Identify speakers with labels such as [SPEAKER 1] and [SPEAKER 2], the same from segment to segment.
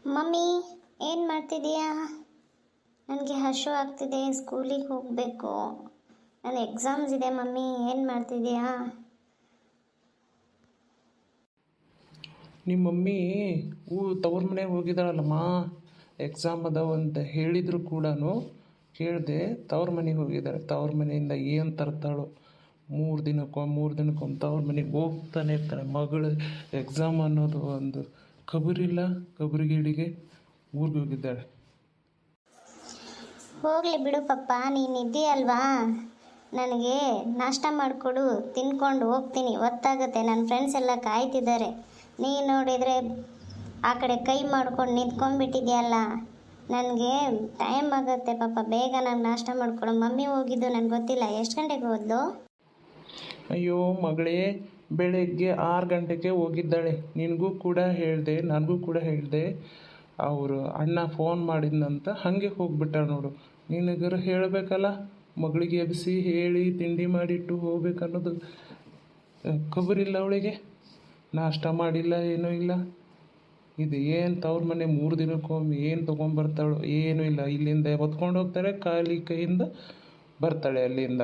[SPEAKER 1] Mummy, ಏನು ಮಾಡ್ತಿದ್ದೀಯಾ? ನನಗೆ ಹಶು ಆಗ್ತಿದೆ, ಸ್ಕೂಲಿಗೆ ಹೋಗಬೇಕು. ನನ್ನ ಎಕ್ಸಾಮ್ಸ್ ಇದೆ ಮಮ್ಮಿ, ಏನು ಮಾಡ್ತಿದ್ದೀಯಾ?
[SPEAKER 2] ನಿಮ್ಮ ಮಮ್ಮಿ ತವ್ರ ಮನೆಗೆ ಹೋಗಿದ್ದಾಳಲ್ಲಮ್ಮ, ಎಕ್ಸಾಮ್ ಅದಾವ ಅಂತ ಹೇಳಿದ್ರು ಕೂಡ ಕೇಳಿದೆ. ತವ್ರ ಮನೆಗೆ ಹೋಗಿದ್ದಾಳೆ. ತವ್ರ ಮನೆಯಿಂದ ಏನು ತರ್ತಾಳೋ, 3 ದಿನಕ್ಕೊಮ್ಮೆ ತವ್ರ ಮನೆಗೆ ಹೋಗ್ತಾನೆ ಇರ್ತಾಳೆ. ಮಗಳು ಎಕ್ಸಾಮ್ ಅನ್ನೋದು ಒಂದು ಖಬರಿಲ್ಲ, ಖಬರಿಗೇಡಿಗೆ ಊರಿಗೆ ಹೋಗಿದ್ದಾಳೆ.
[SPEAKER 1] ಹೋಗಲಿ ಬಿಡು ಪಪ್ಪ, ನೀನು ಇದೆಯಲ್ವಾ, ನನಗೆ ನಾಷ್ಟ ಮಾಡಿಕೊಡು, ತಿನ್ಕೊಂಡು ಹೋಗ್ತೀನಿ. ಹೊತ್ತಾಗುತ್ತೆ, ನನ್ನ ಫ್ರೆಂಡ್ಸ್ ಎಲ್ಲ ಕಾಯ್ತಿದ್ದಾರೆ. ನೀನು ನೋಡಿದರೆ ಆ ಕಡೆ ಕೈ ಮಾಡ್ಕೊಂಡು ನಿಂತ್ಕೊಂಡ್ಬಿಟ್ಟಿದೆಯಲ್ಲ, ನನಗೆ ಟೈಮ್ ಆಗುತ್ತೆ ಪಾಪ. ಬೇಗ ನಾನು ನಾಷ್ಟ ಮಾಡಿಕೊಡು. ಮಮ್ಮಿ ಹೋಗಿದ್ದು ನನಗೆ ಗೊತ್ತಿಲ್ಲ, ಎಷ್ಟು ಗಂಟೆಗೆ ಹೋದ್ಲು?
[SPEAKER 2] ಅಯ್ಯೋ ಮಗಳೇ, ಬೆಳಗ್ಗೆ 6 ಗಂಟೆಗೆ ಹೋಗಿದ್ದಾಳೆ. ನಿನಗೂ ಕೂಡ ಹೇಳಿದೆ, ನನಗೂ ಕೂಡ ಹೇಳಿದೆ. ಅವರು ಅಣ್ಣ ಫೋನ್ ಮಾಡಿದ್ನಂತ ಹಾಗೆ ಹೋಗ್ಬಿಟ್ಟಾಳೆ ನೋಡು. ನಿನಗರ ಹೇಳಬೇಕಲ್ಲ, ಮಗಳಿಗೆ ಎಬ್ಬಿಸಿ ಹೇಳಿ ತಿಂಡಿ ಮಾಡಿಟ್ಟು ಹೋಗ್ಬೇಕನ್ನೋದು ಖಬರಿಲ್ಲ ಅವಳಿಗೆ. ನಾಷ್ಟ ಮಾಡಿಲ್ಲ, ಏನೂ ಇಲ್ಲ. ಇದು ಏನು ತವ್ರ ಮನೆ 3 ದಿನಕ್ಕೊಮ್ಮೆ ಏನು ತೊಗೊಂಬರ್ತಾಳೋ ಏನೂ ಇಲ್ಲ. ಇಲ್ಲಿಂದ ಹೊತ್ಕೊಂಡು ಹೋಗ್ತಾಳೆ, ಖಾಲಿ ಕೈಯಿಂದ ಬರ್ತಾಳೆ ಅಲ್ಲಿಂದ.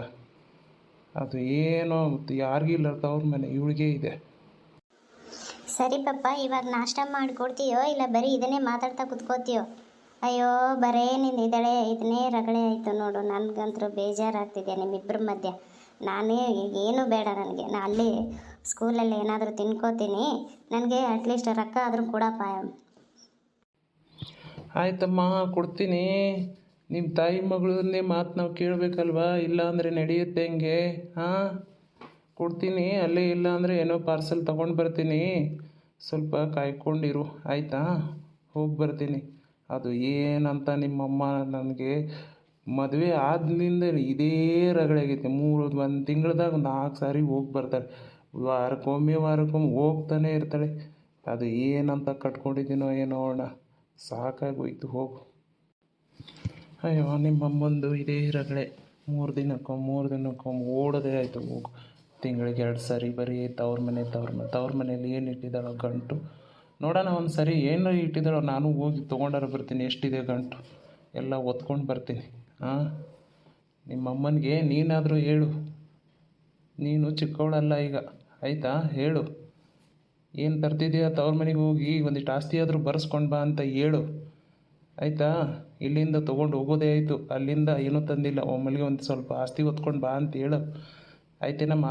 [SPEAKER 2] ಅದು ಏನೋ ಯಾರಿಗಿಲ್ಲ ತವ್ರ ಮನೆ, ಇವಳಿಗೆ ಇದೆ.
[SPEAKER 1] ಸರಿ ಪಪ್ಪ, ಇವಾಗ ನಾಷ್ಟ ಮಾಡಿಕೊಡ್ತೀಯೋ ಇಲ್ಲ ಬರೀ ಇದನ್ನೇ ಮಾತಾಡ್ತಾ ಕುತ್ಕೋತೀಯೋ? ಅಯ್ಯೋ, ಬರೇ ನೀನು ಇದನ್ನೇ ರಗಳೆ ಆಯಿತು ನೋಡು. ನನಗಂತೂ ಬೇಜಾರಾಗ್ತಿದೆ ನಿಮ್ಮಿಬ್ಬರ ಮಧ್ಯೆ. ನಾನೇ ಏನೂ ಬೇಡ ನನಗೆ. ನಾನು ಅಲ್ಲಿ ಸ್ಕೂಲಲ್ಲಿ ಏನಾದರೂ ತಿನ್ಕೋತೀನಿ. ನನಗೆ ಅಟ್ಲೀಸ್ಟ್ ರೊಕ್ಕ ಆದರೂ ಕೊಡಪ್ಪ.
[SPEAKER 2] ಆಯ್ತಮ್ಮ, ಕೊಡ್ತೀನಿ. ನಿಮ್ಮ ತಾಯಿ ಮಗಳನ್ನೇ ಮಾತು ನಾವು ಕೇಳಬೇಕಲ್ವಾ, ಇಲ್ಲ ಅಂದರೆ ನಡೆಯುತ್ತೆ ಹೆಂಗೆ? ಹಾಂ, ಕೊಡ್ತೀನಿ. ಅಲ್ಲೇ ಇಲ್ಲ ಅಂದರೆ ಏನೋ ಪಾರ್ಸೆಲ್ ತೊಗೊಂಡು ಬರ್ತೀನಿ. ಸ್ವಲ್ಪ ಕಾಯ್ಕೊಂಡಿರು ಆಯಿತಾ? ಹೋಗಿ ಬರ್ತೀನಿ. ಅದು ಏನಂತ ನಿಮ್ಮಮ್ಮ ನನಗೆ ಮದುವೆ ಆದ್ರಿಂದ ಇದೇ ರಗಳೆ ಆಗೈತೆ. 1 ತಿಂಗ್ಳದಾಗ 4 ಸಾರಿ ಹೋಗಿ ಬರ್ತಾಳೆ. ವಾರಕ್ಕೊಮ್ಮೆ ಹೋಗ್ತಾನೆ ಇರ್ತಾಳೆ. ಅದು ಏನಂತ ಕಟ್ಕೊಂಡಿದ್ದೀನೋ ಏನೋ ಅಣ್ಣ, ಸಾಕಾಗೋಯ್ತು. ಹೋಗು. ಅಯ್ಯೋ, ನಿಮ್ಮಮ್ಮಂದು ಇದೇ ರಗಳೆ. 3 ದಿನಕ್ಕೊಮ್ಮೆ ಓಡೋದೇ ಆಯಿತು. ಹೋಗು. ತಿಂಗಳಿಗೆ 2 ಸಾರಿ ಬರೀ ತವ್ರ ಮನೇಲಿ ಏನು ಇಟ್ಟಿದ್ದಾಳೋ ಗಂಟು ನೋಡೋಣ. ಒಂದು ಸರಿ ಏನು ಇಟ್ಟಿದ್ದಾಳೋ ನಾನು ಹೋಗಿ ತೊಗೊಂಡಾರ ಬರ್ತೀನಿ. ಎಷ್ಟಿದೆ ಗಂಟು ಎಲ್ಲ ಒತ್ಕೊಂಡು ಬರ್ತೀನಿ. ಹಾಂ, ನಿಮ್ಮಮ್ಮನಿಗೆ ನೀನಾದರೂ ಹೇಳು. ನೀನು ಚಿಕ್ಕವಳಲ್ಲ ಈಗ, ಆಯಿತಾ? ಹೇಳು, ಏನು ತರ್ತಿದ್ದೀಯ ತವ್ರ ಮನೆಗೆ ಹೋಗಿ ಒಂದಿಷ್ಟು ಆಸ್ತಿ ಆದರೂ ಬರೆಸ್ಕೊಂಡು ಬಾ ಅಂತ ಹೇಳು, ಆಯಿತಾ? ಇಲ್ಲಿಂದ ತೊಗೊಂಡು ಹೋಗೋದೇ ಆಯಿತು, ಅಲ್ಲಿಂದ ಏನೂ ತಂದಿಲ್ಲ. ಒಮ್ಮೆಗೆ ಒಂದು ಸ್ವಲ್ಪ ಆಸ್ತಿ ಹೊತ್ಕೊಂಡು ಬಾ ಅಂತ ಹೇಳು, ಆಯ್ತೇನಮ್ಮ?